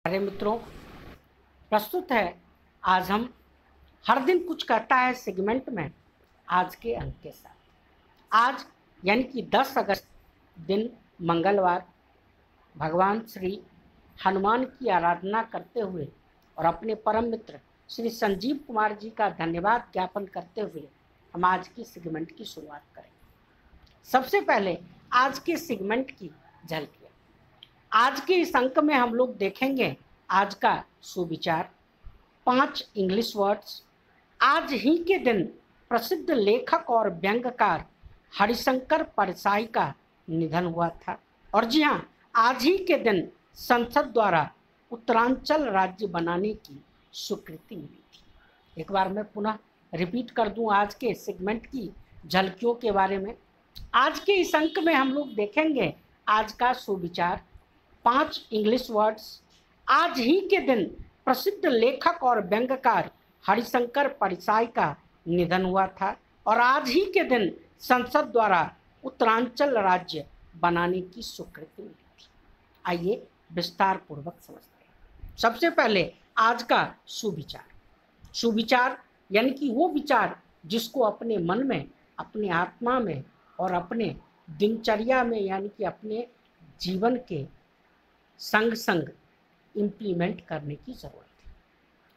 अरे मित्रों, प्रस्तुत है आज हम हर दिन कुछ कहता है सेगमेंट में आज के अंक के साथ। आज यानी कि 10 अगस्त दिन मंगलवार, भगवान श्री हनुमान की आराधना करते हुए और अपने परम मित्र श्री संजीव कुमार जी का धन्यवाद ज्ञापन करते हुए हम आज की सेगमेंट की शुरुआत करेंगे। सबसे पहले आज के सेगमेंट की झलकियाँ। आज के इस अंक में हम लोग देखेंगे आज का सुविचार, 5 इंग्लिश वर्ड्स। आज ही के दिन प्रसिद्ध लेखक और व्यंग्यकार हरिशंकर परसाई का निधन हुआ था। और जी हाँ, आज ही के दिन संसद द्वारा उत्तरांचल राज्य बनाने की स्वीकृति मिली थी। एक बार मैं पुनः रिपीट कर दूं आज के सेगमेंट की झलकियों के बारे में। आज के इस अंक में हम लोग देखेंगे आज का सुविचार, 5 इंग्लिश वर्ड्स। आज ही के दिन प्रसिद्ध लेखक और व्यंग्यकार हरिशंकर परसाई का निधन हुआ था और आज ही के दिन संसद द्वारा उत्तरांचल राज्य बनाने की स्वीकृति मिली थी। आइए विस्तार पूर्वक समझते हैं। सबसे पहले आज का सुविचार। सुविचार यानी कि वो विचार जिसको अपने मन में, अपने आत्मा में और अपने दिनचर्या में यानी कि अपने जीवन के संग संग इम्प्लीमेंट करने की जरूरत है।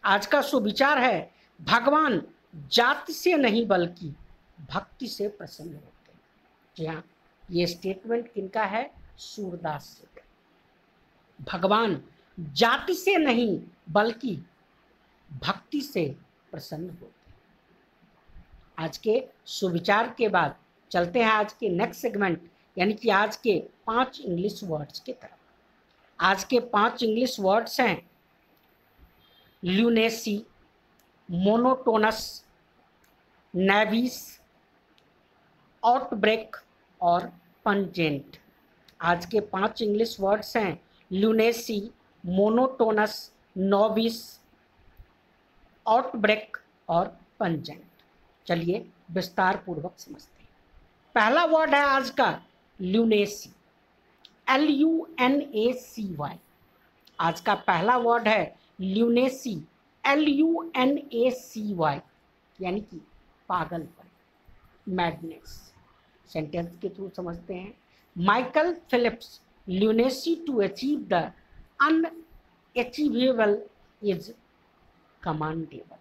आज का सुविचार है, भगवान जाति से नहीं बल्कि भक्ति से प्रसन्न होते हैं। जी हाँ, ये स्टेटमेंट किनका है? सूरदास जी का। भगवान जाति से नहीं बल्कि भक्ति से प्रसन्न होते हैं। आज के सुविचार के बाद चलते हैं आज के नेक्स्ट सेगमेंट यानी कि आज के 5 इंग्लिश वर्ड्स की तरफ। आज के 5 इंग्लिश वर्ड्स हैं ल्यूनेसी, मोनोटोनस, नेविस, आउटब्रेक और पंजेंट। आज के 5 इंग्लिश वर्ड्स हैं ल्यूनेसी, मोनोटोनस, नोविस, आउटब्रेक और पंजेंट। चलिए विस्तार पूर्वक समझते हैं। पहला वर्ड है आज का ल्यूनेसी, LUNACY। आज का पहला वर्ड है ल्यूनेसी, LUNACY, यानी कि पागलपन, मैडनेस। सेंटेंस के थ्रू समझते हैं। Michael Phelps, lunacy to achieve the unachievable is commendable.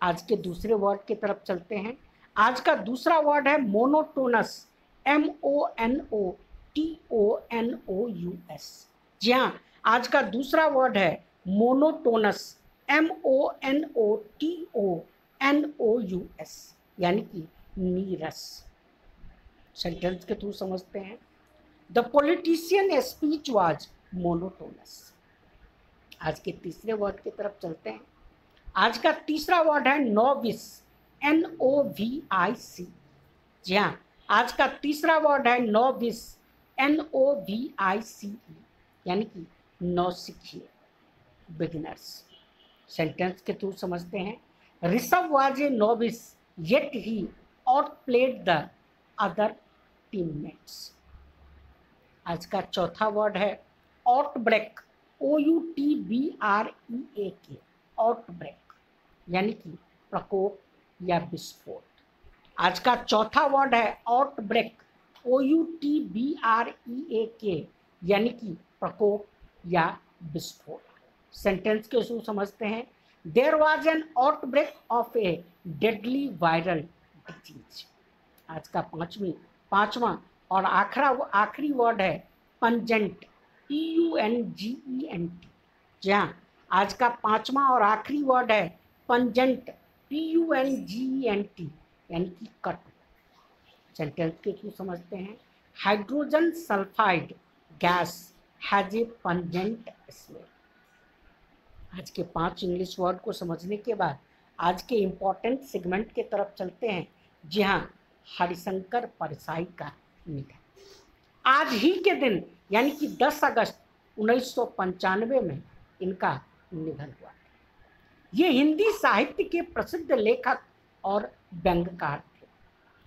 आज के दूसरे वर्ड की तरफ चलते हैं। आज का दूसरा वर्ड है मोनोटोनस, MONOTONOUS। जी हाँ, आज का दूसरा वर्ड है मोनोटोनस, MONOTONOUS, यानी कि नीरस। सेंटेंस के थ्रू समझते हैं। The politician speech was monotonous. आज के तीसरे वर्ड की तरफ चलते हैं। आज का तीसरा वर्ड है नोविस, NOVIC। जी हाँ, आज का तीसरा वर्ड है नोविस, NOVICE, यानी कि नौसिखिए, बिगिनर्स। सेंटेंस के थ्रू समझते हैं। Rishabh was a novice yet he outplayed the other teammates. आज का चौथा वर्ड है आउटब्रेक, OUTBREAK, आउटब्रेक, यानी कि प्रकोप या विस्फोट। आज का चौथा वर्ड है आउटब्रेक, OUTBREAK, यानी कि प्रकोप या विस्फोट। सेंटेंस के थ्रू समझते हैं। There was an outbreak of a deadly viral disease. आज का पांचवा और आखिरी वर्ड है पंजेंट, PUNGENT। जी हाँ, आज का पांचवा और आखिरी वर्ड है पंजेंट, PUNGENT, यानी कि कट। सेंटेंस के थ्रू समझते हैं। Hydrogen sulphide gas has a pungent smell. आज के 5 इंग्लिश वर्ड को समझने के बाद आज के इम्पॉर्टेंट सेगमेंट के तरफ चलते हैं। जी हाँ, हरिशंकर परसाई का निधन। आज ही के दिन यानी कि 10 अगस्त 1995 में इनका निधन हुआ। ये हिंदी साहित्य के प्रसिद्ध लेखक और व्यंग्यकार थे।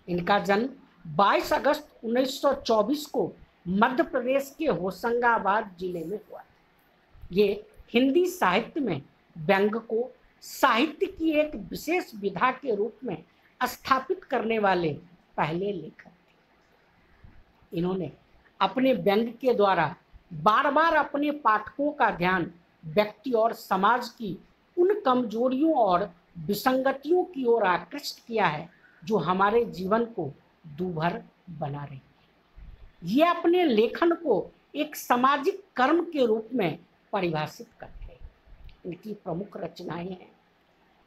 इनका जन्म 22 अगस्त 1924 को मध्य प्रदेश के होशंगाबाद जिले में हुआ। ये हिंदी साहित्य में व्यंग को साहित्य की एक विशेष विधा के रूप में स्थापित करने वाले पहले लेखक थे। इन्होंने अपने व्यंग के द्वारा बार बार अपने पाठकों का ध्यान व्यक्ति और समाज की उन कमजोरियों और विसंगतियों की ओर आकृष्ट किया है जो हमारे जीवन को दूभर बना रही है। ये अपने लेखन को एक सामाजिक कर्म के रूप में परिभाषित करते हैं। इनकी प्रमुख रचनाएं हैं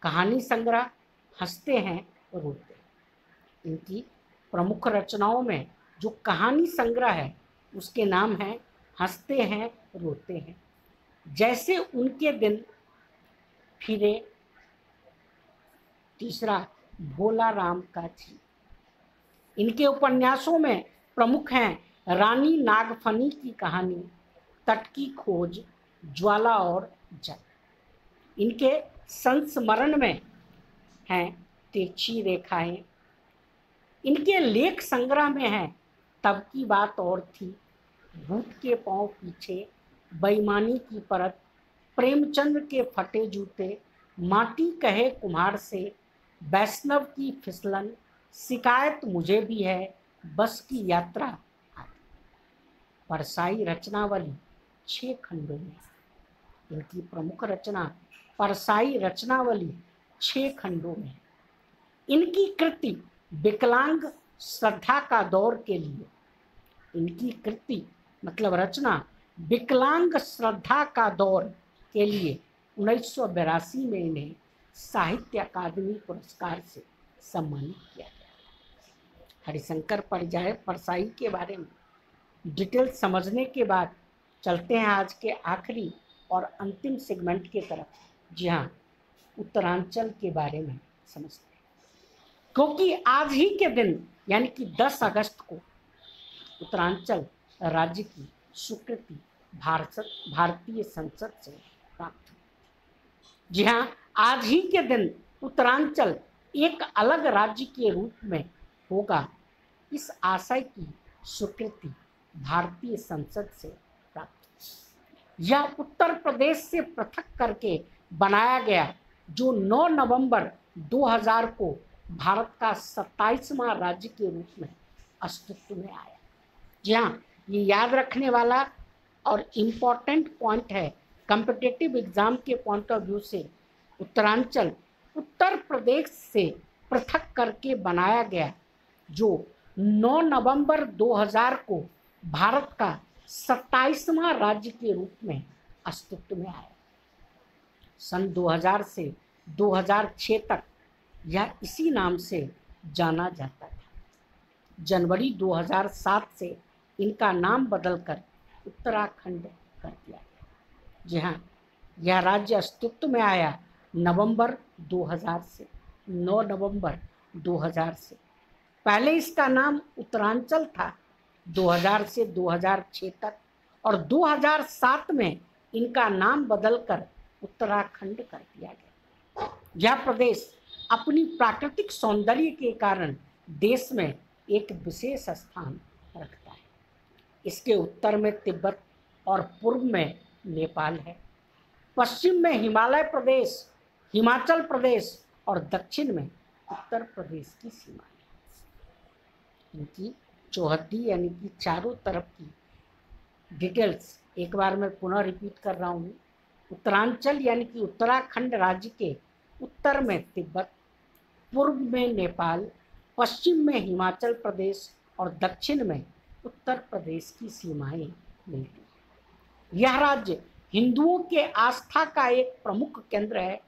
कहानी संग्रह हंसते हैं रोते हैं। इनकी प्रमुख रचनाओं में जो कहानी संग्रह है उसके नाम है हंसते हैं रोते हैं, जैसे उनके दिन फिरे, तीसरा भोला राम का जी। इनके उपन्यासों में प्रमुख हैं रानी नागफनी की कहानी, तट की खोज, ज्वाला और जल। इनके संस्मरण में हैं तिरछी रेखाएं। इनके लेख संग्रह में हैं तब की बात और थी, भूत के पांव पीछे, बेईमानी की परत, प्रेमचंद्र के फटे जूते, माटी कहे कुम्हार से, वैष्णव की फिसलन, शिकायत मुझे भी है, बस की यात्रा आदि। परसाई रचनावली 6 खंडों में। इनकी प्रमुख रचना परसाई रचनावली 6 खंडों में। इनकी कृति विकलांग श्रद्धा का दौर के लिए, इनकी कृति मतलब रचना विकलांग श्रद्धा का दौर के लिए 1982 में इन्हें साहित्य अकादमी पुरस्कार से सम्मानित किया गया। हरिशंकर परिजाय परसाई के बारे में डिटेल समझने के बाद चलते हैं आज के आखिरी और अंतिम सेगमेंट की तरफ, जी हाँ, उत्तरांचल के बारे में समझते हैं। क्योंकि आज ही के दिन यानी कि 10 अगस्त को उत्तरांचल राज्य की स्वीकृति भारतीय संसद से प्राप्त हुई। जी हाँ, आज ही के दिन उत्तरांचल एक अलग राज्य के रूप में होगा, इस आशय की स्वीकृति भारतीय संसद से प्राप्त हुई। यह उत्तर प्रदेश से पृथक करके बनाया गया जो 9 नवंबर 2000 को भारत का 27वां राज्य के रूप में अस्तित्व में आया। जी हाँ, ये याद रखने वाला और इम्पॉर्टेंट पॉइंट है कॉम्पिटिटिव एग्जाम के पॉइंट ऑफ व्यू से। उत्तरांचल उत्तर प्रदेश से पृथक करके बनाया गया जो 9 नवंबर 2000 को भारत का 27वां राज्य के रूप में अस्तित्व में आया। सन 2000 से 2006 तक यह इसी नाम से जाना जाता था। जनवरी 2007 से इनका नाम बदलकर उत्तराखंड कर दिया गया। जी हाँ, यह राज्य अस्तित्व में आया नवंबर 2000 से, 9 नवंबर 2000 से। पहले इसका नाम उत्तरांचल था 2000 से 2006 तक, और 2007 में इनका नाम बदलकर उत्तराखंड कर दिया गया। यह प्रदेश अपनी प्राकृतिक सौंदर्य के कारण देश में एक विशेष स्थान रखता है। इसके उत्तर में तिब्बत और पूर्व में नेपाल है, पश्चिम में हिमालय प्रदेश, हिमाचल प्रदेश और दक्षिण में उत्तर प्रदेश की सीमा है। इनकी चौहद्दी यानी कि चारों तरफ की डिटेल्स एक बार मैं पुनः रिपीट कर रहा हूँ। उत्तरांचल यानी कि उत्तराखंड राज्य के उत्तर में तिब्बत, पूर्व में नेपाल, पश्चिम में हिमाचल प्रदेश और दक्षिण में उत्तर प्रदेश की सीमाएं मिलती हैं। यह राज्य हिंदुओं के आस्था का एक प्रमुख केंद्र है।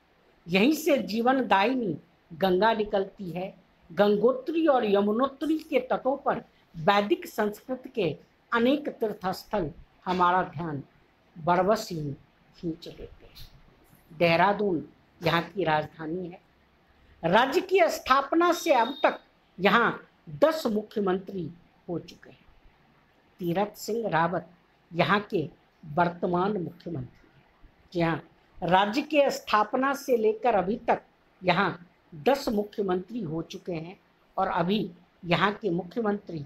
यहीं से जीवनदायिनी गंगा निकलती है। गंगोत्री और यमुनोत्री के तटों पर वैदिक संस्कृति के अनेक तीर्थस्थल हमारा ध्यान बरबस ही खींच लेते हैं। देहरादून यहाँ की राजधानी है। राज्य की स्थापना से अब तक यहाँ 10 मुख्यमंत्री हो चुके हैं। तीरथ सिंह रावत यहाँ के वर्तमान मुख्यमंत्री हैं। जी हाँ, राज्य के स्थापना से लेकर अभी तक यहाँ 10 मुख्यमंत्री हो चुके हैं और अभी यहाँ के मुख्यमंत्री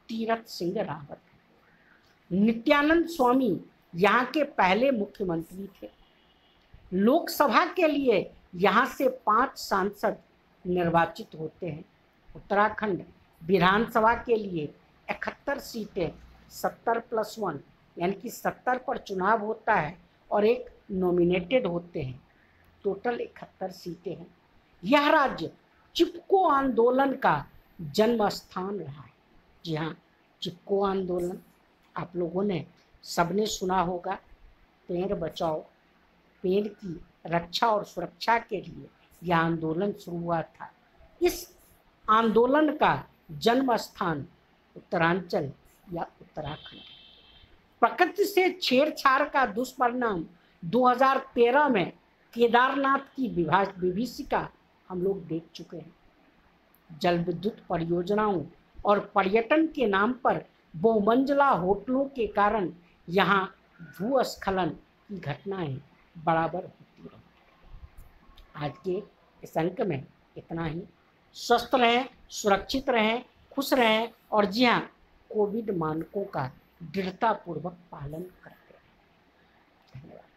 तीरथ सिंह रावत हैं। नित्यानंद स्वामी यहाँ के पहले मुख्यमंत्री थे। लोकसभा के लिए यहाँ से 5 सांसद निर्वाचित होते हैं। उत्तराखंड विधानसभा के लिए 71 सीटें 70+1 यानी कि 70 पर चुनाव होता है और एक नॉमिनेटेड होते हैं। टोटल 71 सीटें हैं। यह राज्य चिपको आंदोलन का जन्म स्थान रहा है। जी हाँ, चिपको आंदोलन आप लोगों ने सबने सुना होगा। पेड़ बचाओ, पेड़ की रक्षा और सुरक्षा के लिए यह आंदोलन शुरू हुआ था। इस आंदोलन का जन्म स्थान उत्तरांचल या उत्तराखंड है। प्रकृति से छेड़छाड़ का दुष्परिणाम 2013 में केदारनाथ की विभीषिका हम लोग देख चुके हैं। जल विद्युत परियोजनाओं और पर्यटन के नाम पर बहुमंजिला होटलों के कारण यहाँ भूस्खलन की घटनाएं बराबर होती रही। आज के इस अंक में इतना ही। स्वस्थ रहें, सुरक्षित रहें, खुश रहें और जी हाँ, कोविड मानकों का दृढ़तापूर्वक पालन करते रहें। धन्यवाद।